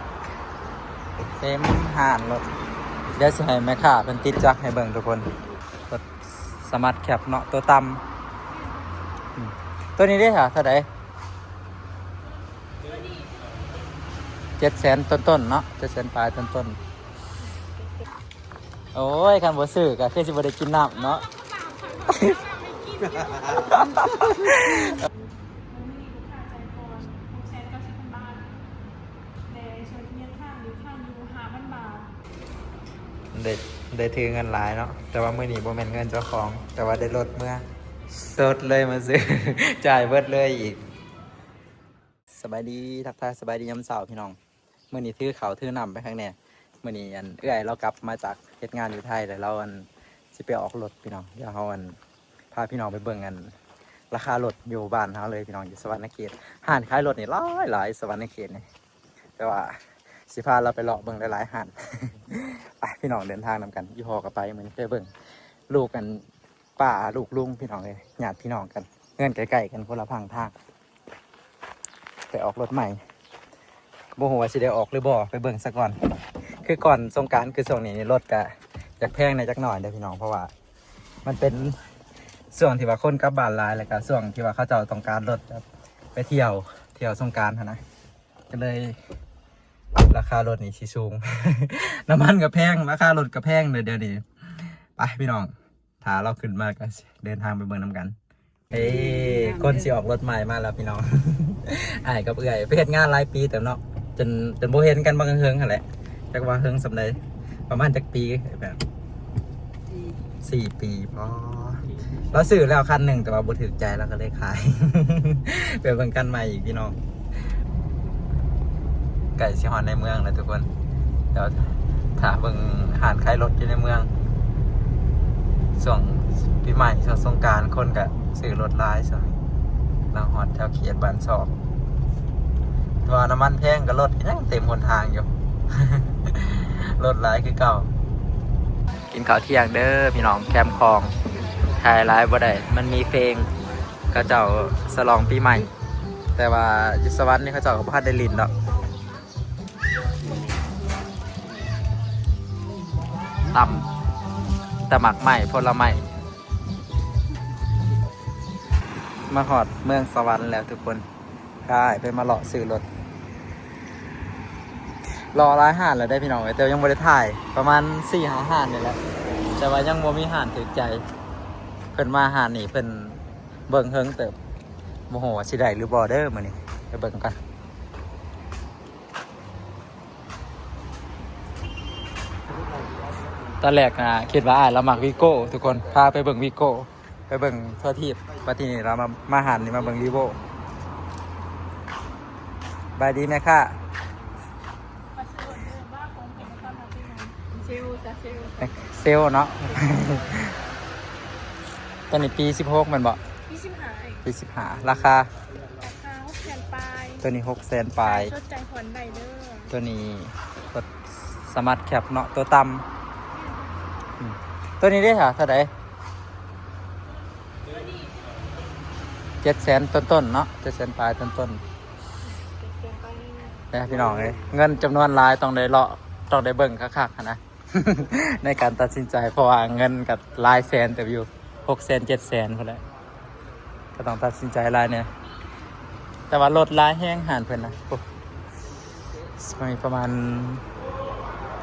ถเต็มห่านรถเดี๋ยวสิให้แม่ค้าเพิ่นติดจักให้เบิ่งทุกคนรถสมาร์ทแคปเนาะตัวต่ำตัวนี้ได้ค่ะเท่าไหร่700,000ต้นๆเนาะ700,000ปลายต้นๆโอ้ยคันบ่ซื้อก็คือสิบ่ได้กินน้ำเนาะ ได้ได้ถือเงินหลายเนาะแต่ว่ามื้อนี้บ่แม่นเงินเจ้าของแต่ว่าได้ลดเมื่อสดเลยมาซื้อ จ่ายเบิดเลยอีกสบายดีทักทายสบายดียามเช้าพี่น้องมื้อนี้ถือข้าวถือน้ำไปข้างแน่มื้อนี้เอื้อยเรากลับมาจากเฮ็ดงานอยู่ไทยแล้วเราสิไปออกรถพี่น้องเดี๋ยวเฮาพาพี่น้องไปเบิ่งราคารถอยู่บ้านเฮาเลยพี่น้องอยู่สวรรณเขตห้านขายรถนี่หลายสวรรณเขตนี่แต่ว่าสิพาเราไปเลาะเบิ่งหลายๆห้าน ไปพี่น้องเดินทางนำกันยี่ห้อกับไปเหมือนไปเบิ่งลูกกันป้าลูกลุงพี่น้องเลยญาติพี่น้องกันเงื่อนไกลๆกันคนละพังทางไปออกรถใหม่โมโหว่าสิได้ออกหรือบ่ไปเบิ่งซะก่อนคือก่อนสงกรานต์คือช่วงนี้รถกะจากแพงในจักหน่อยเด้อพี่น้องเพราะว่ามันเป็นช่วงที่ว่าคนกลับบ้านหลายแล้วก็ช่วงที่ว่าเขาเจ้าต้องการรถไปเที่ยวสงกรานต์นะก็เลยราคารถนี่สิสูง น้ำมันก็แพงราคารถก็แพงเลยเดี๋ยวนี้ไปพี่น้องถ้าเราขึ้นมาก็เดินทางไปเบิ่งน้ำกันเฮ้คนสิออกรถใหม่มาแล้วพี่น้อง อ้ายกับเอื้อยไปเฮ็ดงานหลายปีแต่เนาะจนบ่เห็นกันบางเฮิงหั่นแหละจักว่าเฮิงสำใดประมาณจักปีแบบ4 ปีพอเราซื้อแล้วคันหนึ่งแต่ว่าบ่ถูกใจแล้วก็เลยขาย ไปเบิ่งกันใหม่อีกพี่น้องไก่สิฮอนในเมืองนะทุกคนเดี๋ยวถ้าเบิ่งหานขายรถอยู่ในเมืองช่วงปีใหม่ช่วงสงกรานต์คนก็ซื้อรถหลายส่วนนางฮอดแถวเขตบ้านซอกว่าน้ำมันแพงก็รถยังเต็มหนทางอยู่ รถหลายคือเก่ากินข้าวเที่ยงเด้อพี่น้องแคมป์คลองถ่ายไลฟ์บ่ได้มันมีเพลงก็เจ้าฉลองปีใหม่แต่ว่าอยู่สวรรค์นี่เขาเจ้าก็บ่ทันได้ลิ้นดอกตำหมักใหม่ผลไม้มาหอดเมืองสวรรค์แล้วทุกคนได้ไปมาเลาะซื้อรถรอร้านห่านแล้วได้พี่น้องแต่ยังไม่ได้ถ่ายประมาณ4-5ห่านนี่แหละแต่ว่ายังบ่มีห่านถึงใจเพิ่นมาห่านนี่เพิ่นเบิ่งเฮิงเติบโมโหสิได้หรือบ่เด้อมื้อนี้ไปเบิ่งกันตอนแรกนะคิดว่าเรามักวีโก้ทุกคนพาไปเบิ่งวีโก้ไปเบิ่งทั่วทีบปฏินี่เรามาหันนี่มาเบิ่งวีโก้บายดีไหมค่ะเซลเนาะ ตอนนี้ปี16มันบ่ปี15ราคา600,000ปลายตัวนี้600,000ปลายชดใจผ่อนได้เด้อตัวนี้รถสมาร์ทแคปเนาะตัวต่ำตัวนี้ได้ค่ะเท่าไหร่700,000ต้นๆเนาะ700,000ปลายต้นๆนะพี่น้องเลยเงินจำนวนหลายต้องได้เลาะต้องได้เบิ่งคักๆนะ ในการตัดสินใจเพราะว่าเงินกับหลายแสนแต่อยู่600,000 700,000พอแล้วก็ต้องตัดสินใจหลายเนี่ยแต่ว่ารถหลายแห้งหานเพิ่นนะมีประมาณ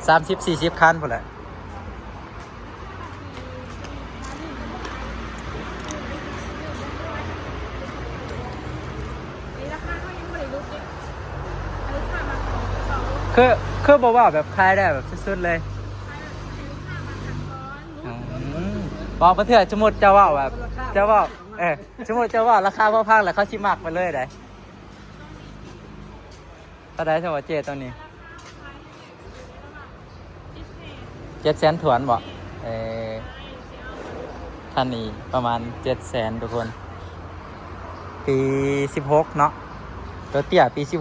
30-40 คันพอแล้วคือบอกว่าแบบคลายได้แบบสุดๆเลยบอกมาเถอะสมมุติเจ้าว่าแบบเจ้าว่าสมมุติเจ้าว่าราคาพอพังแล้วเขาชิมักไปเลยได้ตอนใดสมมติเจตอนนี้700,000ถวนบอกท่านนี้ประมาณ700,000ทุกคนปี16เนาะตัวเตี้ยปี16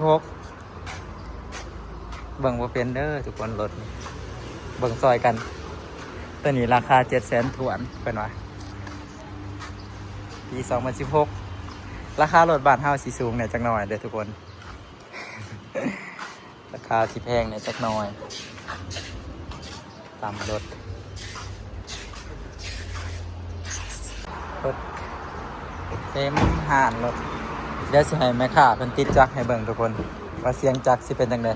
เบิ่งบ่เป็นเด้อทุกคนรถเบิ่งซอยกันตัวนี้ราคา700,000ถวนเป็นว่าปี2016ราคารถบ้านเฮาสิสูงเนี่ยจักหน่อยเด้อทุกคน ราคาสิแพงเนี่ยจักหน่อยตามรถเต็มห่านรถเดี๋ยวสิให้แม่ค้าเพิ่นติดจักรให้เบิ่งทุกคนว่าเสียงจักรสิเป็นจังได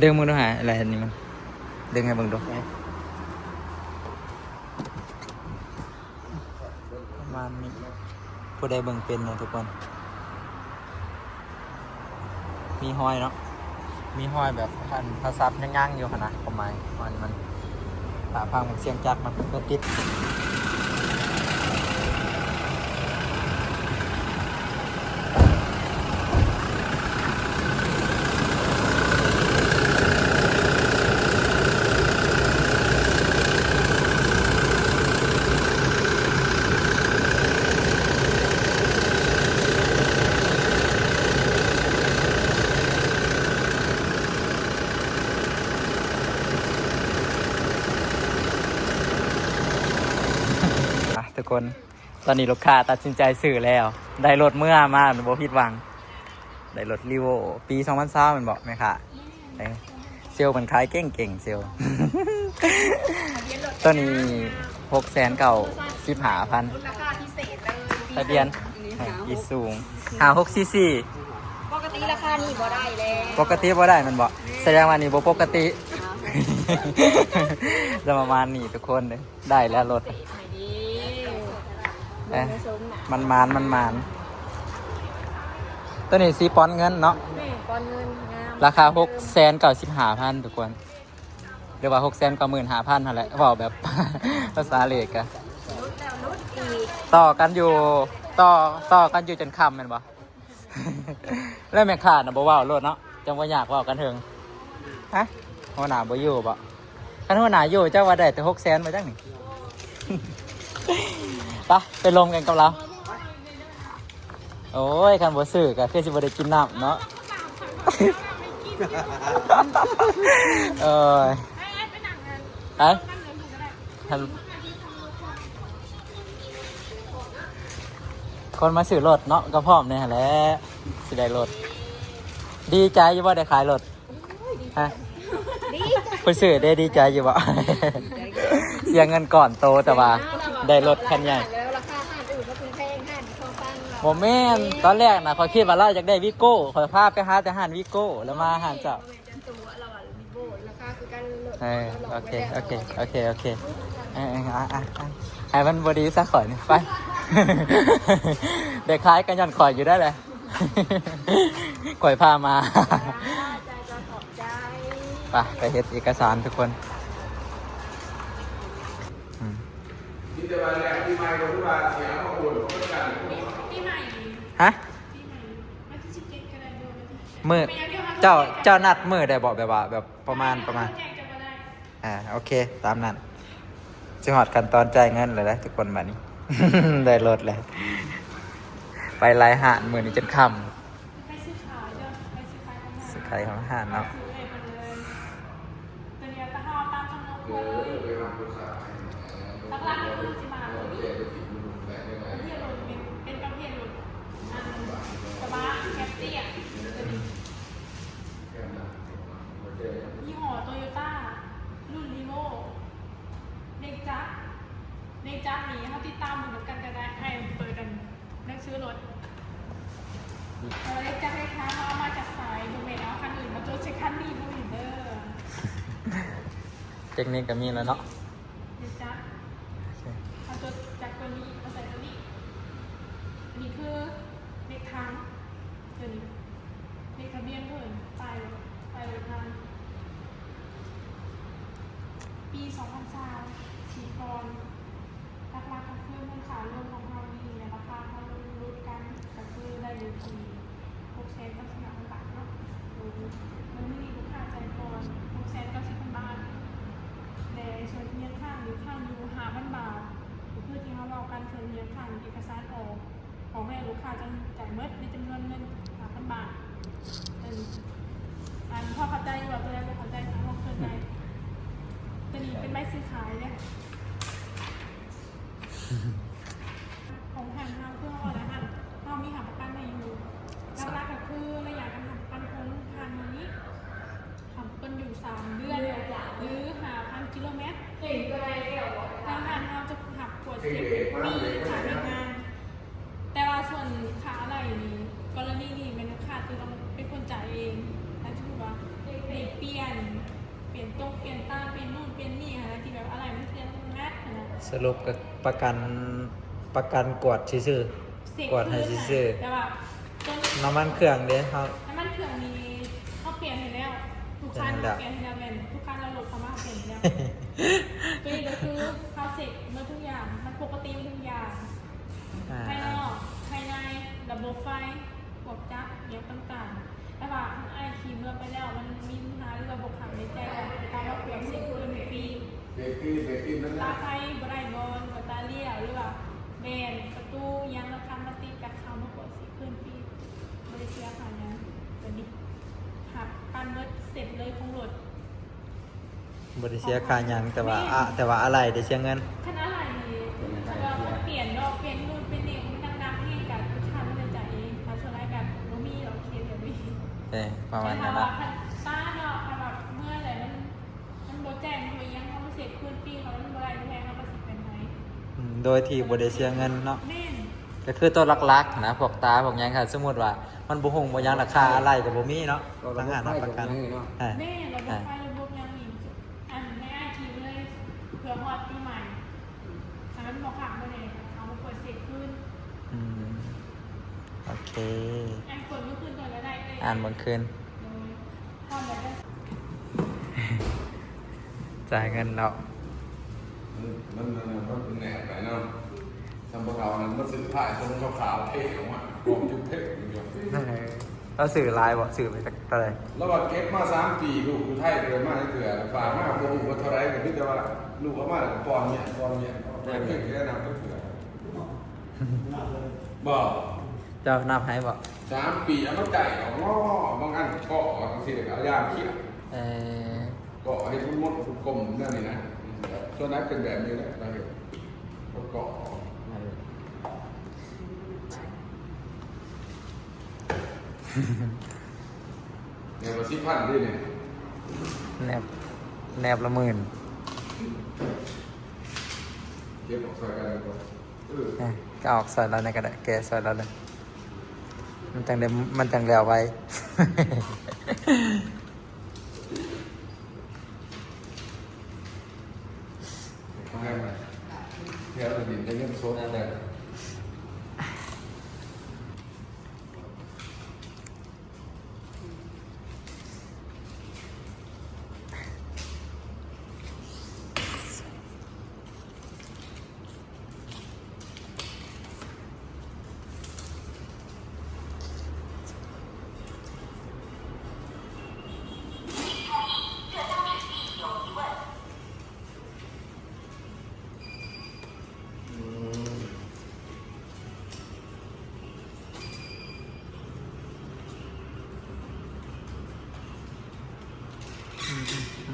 ดึงมือดูหาอะไรอันนี้มันดึงให้เบิ่งดูประมาณนี้ผู้ใดเบิ่งเป็นเนาะทุกคนมีห้อยเนาะมีห้อยแบบพันภาษาย่างๆอยู่ขนาดประมาณมันตาพังเสียงจักรมันก็ติดทุกคนตอนนี้ลูกค้าตัดสินใจซื้อแล้วได้รถเมื่อมาบ่ผิดหวังได้รถรีโวปี2020มันบอกไหมคะเซลล์มันขายเก่งเซลล์ ตอนนี้6,915,000 ราคาพิเศษเลย ทะเบียนอีสูง5644ปกติราคานี่บ่ได้แล้ว ปกติบ่ได้มันบอกแสดงว่านี่บ่ปกติ จะประมาณนี้ทุกคนเลยได้แล้วรถมันตัวนี้ซีปอนเงินเนาะ ก้อนเงินงาม ราคา6,915,000ทุกคนหรือว่า6,95,000นั่นแหละบอกแบบ ภาษาเลขอะต่อกันอยู่จนค่ำแม่นบ่ แล้วแม่ค้าน่ะบ่เว้ารถเนาะจังว่าอยากเว้ากันเถิงฮะหัวหน้าบ่อยู่บ่คันหัวหน้าอยู่เจ้าว่าได้แต่600,000มาจังนี่ ไปลงกันกับเราโอ้ยคันบ่ซื้อก็คือสิบ่ได้กินน้ำเนาะ เอ้ยไปคนมาซื้อรถเนาะก็พร้อมเนี่ยแหละสิได้รถดีใจอยู่บ่ได้ขายรถฮะเพิ่นซื้อได้ดีใจอยู่บ่ เสียเงินก่อนโตแต่ว่าได้รถคันใหญ่โมเมนต์ตอนแรกนะเขาคิดว่าเราอยากได้วิโก้ขอพาไปหาแต่หันวิโก้แล้วมาหันเจ้าโอเคให้มันบดีสักข่อยนี่ไป เด็กคล้ายกันยันข่อยอยู่ได้เลย ข่อยพามาไปเฮ็ดเอกสารทุกคนฮะมือเจ้านัดมือได้บอกแบบประมาณโอเคตามนั้นจะหอดขั้นตอนจ่ายเงินเลยนะทุกคนแบบนี้ ได้รถเลยไปไล่หานมือนี้จนค่ำซื้อขายของหานเนาะยี่ห้อโตโยต้ารุ่นลีโวเด็กจักนี้เขาติดตามเหมือนกันได้ให้เปิดกันเลือกซื้อรถเด็กจักให้ค้าเขาเอามาจากสายดูเมนเอาคันอื่นมาโจทย์เช็คคันนี้ดูอินเดอร์เทคนิคก็มีแล้วเนาะเด็กจักเอาโจทย์จากตัวนี้มาใส่ตัวนี้อันนี้คือเด็กทางตัวนี้เด็กทะเบียนเพิ่นไปเลยทางปี2020ชีพรราคาก็คือมูลค่ารวมของเรานี่ในราคาเขาลดกันก็คือได้อยู่ที่6,900,000 บาทเนาะมันไม่มีลูกค้าใจก่อน6,900,000 บาทแต่ส่วนเงินข้างหรือข้างอยู่5,000 บาทก็คือที่เขาบอกกันส่วนเงินข้างเอกสารของแม่ลูกค้าจะจ่ายเมื่อในจำนวนเงิน5,000 บาทพ่อเข้าใจว่าตัวแรกไม่เข้าใจทั้งหมดเกินไปตัวนี้เป็นใบซื้อขายเนี่ย ของทางเราเพื่อว่าอะไรเรามีหาประกันในอยู่หลักๆก็คือระยะการทำประกันของทางนี้ทำกันอยู่3 เดือนหรือ5,000 กิโลเมตรทางเราจะหักขวดเสียมีขาดงานแต่ว่าส่วนขาอะไรนี้กรณีนี้เป็นขาดคือต้องเป็นคนจ่ายเองแล้วจะพูดว่าเปลี่ยนตรงเปลี่ยนตาเปลี่ยนนู่นเปลี่ยนนี่อะไรที่แบบอะไรมันเปลี่ยนงัดนะ สรุปกับประกันกวดซื่อๆกวดให้ซื่อ แต่ว่าต้น ๆน้ำมันเครื่องเด้ครับ น้ำมันเครื่องมีเขาเปลี่ยนให้แล้วทุกคันเราเปลี่ยนให้แล้วเป็นทุกคันเราลดคำว่าเปลี่ยนแล้วตัวนี้ก็คือเขาเสร็จเมื่อทุกอย่างมันปกติทุกอย่างภายนอกภายในระบบไฟพวกจักรเยอะต่างๆแต่ว่าไอคีมเราไปแล้วมันมีปัญหาระบบขับในใจการว่าเปลี่ยนเสียงปืนฟรี เบรกกี้นั่น ตา นะ ไฟบรายบอลบัตตาเลียหรือว่าแบนประตูยังระคันมาติดกับเขามากกว่าสีขึ้นพี่บริเซียค่ะนะตอนนี้หักการเบิดเสร็จเลยของรถ บริเสียค่าหยังแต่ว่าอะไรได้เสียเงิน ขนาดอะไรนี่เราเปลี่ยนดอกเปลี่ยนนู่นเป็นนี่มันดังๆให้กับลูกค้าไม่ได้จ่ายเองเขาชวนอะไรแบบโนมี่เราเคสแบบนี้ ประมาณนั้น แต่ นะ ตาเนาะแบบเมื่อไหร่มันโบแจ้งมันยังเขาไม่เสร็จขึ้นพี่เขาเป็นบรายแพงเขาประสิทธิ์เป็นไหม โดยที่บริเสียเงินเนาะ แม่น ก็คือตัวหลักๆนะพวกตาพวกหยังค่ะสมมติว่ามันบ่ฮงบ่หยังราคาอะไรกับบ่มีเนาะทางหารับประกัน แม่ระบบไฟระบบยังอีกอันในไอทีเลยเผื่อฮอตปีใหม่สารบอกหักมาเลยเอามาเปิดเสร็จขึ้น อืมโอเค อันกดเมื่อคืนตัวแล้วได้เลย อ่านบนคืน ทำแบบได้ จ่ายเงินเนาะ มันเป็นแหนบไปเนาะทำพวกเรานั้นมันสื่อผ่ายทรงขาวๆเท่ของมันผมจุดเท่อยู่ เราสื่อไลน์บ่สื่อไปจากอะไร แล้วว่าเก็บมา3 ปีลูกอยู่ไทยเลยมาเถื่อฝากมาโกงว่าเท่าไรกับพี่แต่ว่าลูกเขามาแล้วปอนเนี่ยแต่เพื่อนแค่นำก็เถื่อบอก เจ้านับให้บ่ 3 ปีแล้วก็ไก่ออกง้อบางอันก็บางทีเด็กเอายาเขี้ย เออ ก็ให้พุ่นมดพุ่นกลมนั่นนี่นะส่วนนั้นเป็นแบบนี้แหละเราเห็นก็เกาะเนี่ยว่า10,000ด้วยเนี่ย แนบละหมื่น เก็บออกใส่กันเลยก่อนก็ออกใส่แล้วในกระดาษแกะใส่แล้วเลยมันจังแล้วไว้ ทำไงมาแถวดินจะเงินโซนอะไร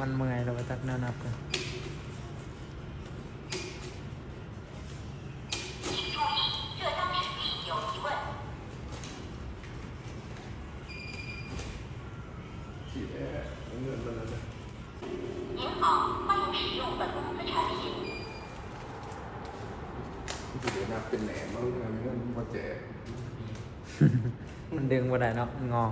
มันเมื่อยเราไปตักแนวนับกันเป็นแหนมมั้งเงินมาแจก มันดึงบ่ได้เนาะงอ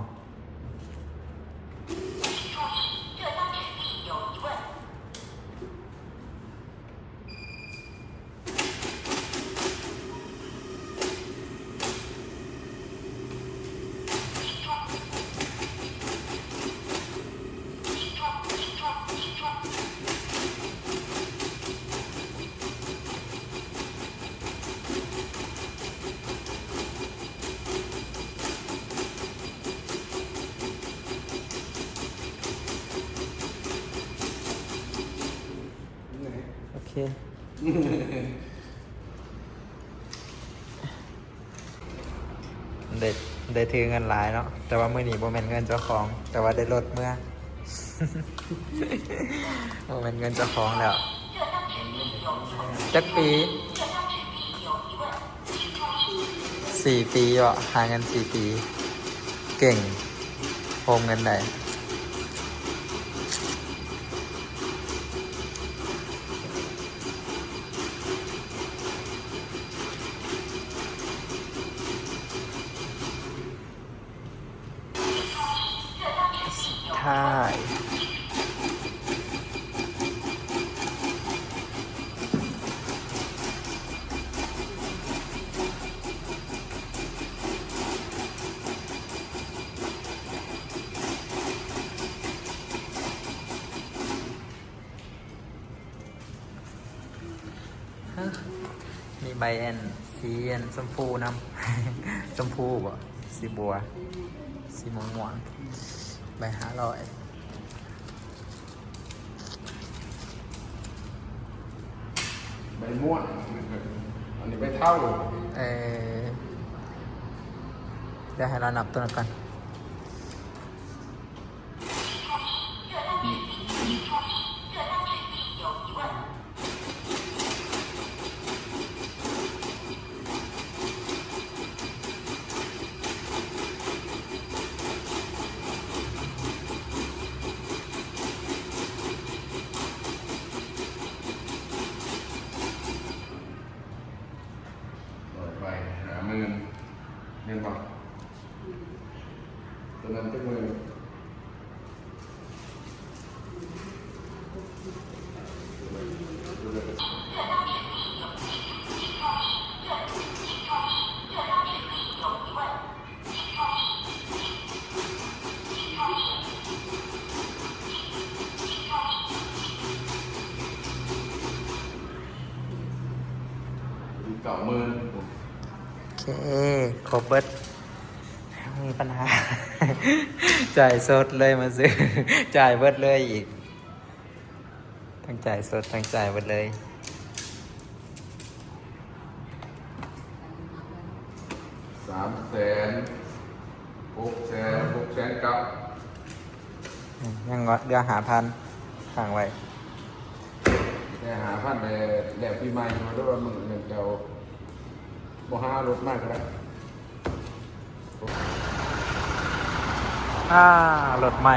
โอเคได้ถือเงินหลายเนาะแต่ว่ามื้อนี้บ่แม่นเงินเจ้าของ แต่ว่าได้ลดเมื่อ บ่แม่นเงินเจ้าของแล้วจักปี 4 ปีอ่ะหาเงิน4 ปีเก่งโฮมเงินได้ใช่มีใบแอนสีแอนชมพูน้ำ ชมพูบ่สีบัวสีม่วงม่วงใบ500ใบม่วงอันนี้ใบเท่า เออเดี๋ยวให้เรานับตัวนั้นก่อนไป50,000เงินบ่ตัวนั้นเป็น10,000โอเคครบเบิดมีปัญหา จ่ายสดเลยมาซื้อ จ่ายเบิดเลยอีกทั้งจ่ายสดทั้งจ่ายเบิดเลย 300,000 600,000กับ ยังเดือ5,000ข้างไว้ แต่5,000ไปแล้วปีใหม่มาด้วยว่ามึงเงินเจ้าบ่หารถมากก็ได้ รถใหม่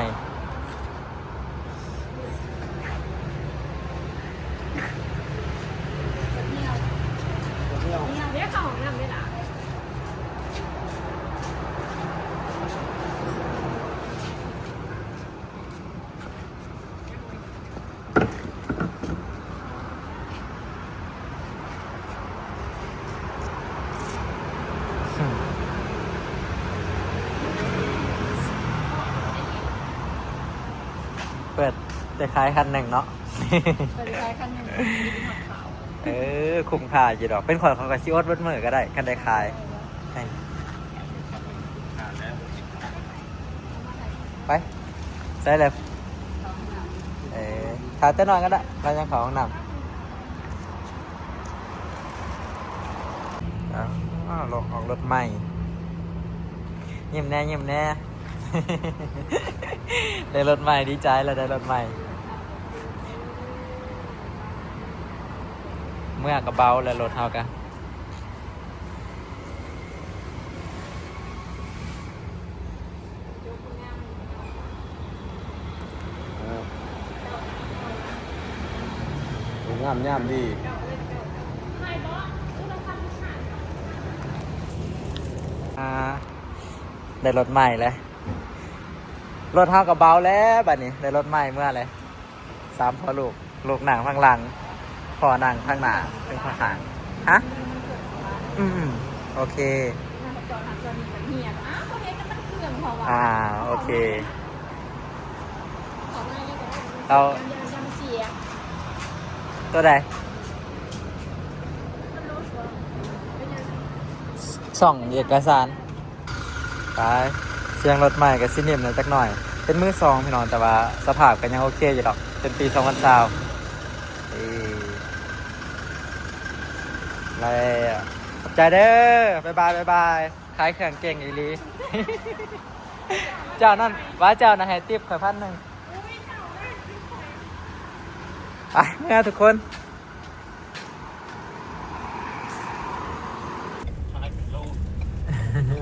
เนี่ยเรียกเข้าห้องน้ำได้ล่ะ เปิดจะขายคันหนึ่งเนาะ ไปใช้คันหนึ่งหักขาว คุ้มค่าจีดอกเป็นคนของกระซิอดเบิดมือก็ได้คันได้ขายให้ไปใส่เลยถ่ายเต้นนอนก็ได้เรายังขอห้องน้ำลงออกรถใหม่ยิ้มแน่ยิ้มแน่ ได้รถใหม่ดีใจแล้วได้รถใหม่เมื่อกระเบาแล้วรถเฮากะงามย่ำดี ได้รถใหม่แล้วรถเฮากระเบาแล้วบัดนี้ได้รถใหม่เมื่อไร3พ่อลูกหนังข้างหลังพ่อหนังข้างหน้าเป็นข้างหางฮะโอเคโอเคเราตัวใดส่องเอกสารไปเสียงรถใหม่กับซินิมหน่อยสักหน่อย เป็นมือซองพี่น้องแต่ว่าสภาพกันยังโอเคอยู่ดอกเป็นปี2020แล้วขอบใจเด้อบ๊ายบายขายเครื่องเก่งอีหลี เจ้านั่นว่าเจ้านะให้ติ๊บข่อย1,000ไปเมื่อทุกคน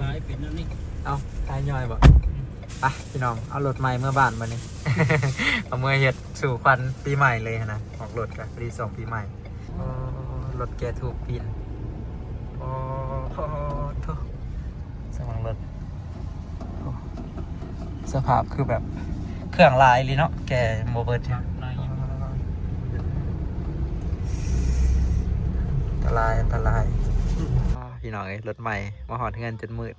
ขายเป็นนั่นนี่ เอาทายย่อยบ่ไปพี่น้องเอารถใหม่เมื่อบ้านมานี่ เอาเมื่อเฮ็ดสู่ควันปีใหม่เลยนะออกรถกันพอดีส่งปีใหม่โอ้รถแกถูกปินโอ้โหทุกสมองรถโอ้สภาพคือแบบเครื่องลายเลยเนาะแกโมเบิร์ตเนี่ย ลายยัง อันตรายอันตรายพี่น้องเอ้ยรถใหม่มาหอดเงินจนมืด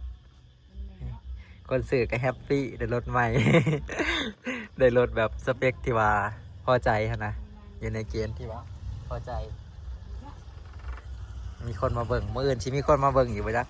คนสื่อก็แฮปปี้ได้รถใหม่ ได้รถแบบสเปคที่ว่าพอใจนะอยู่ในเกณฑ์ที่ว่าพอใจ มีคนมาเบิ่งเมื่ออื่นชิมีคนมาเบิ่งอยู่ปะจ๊ะ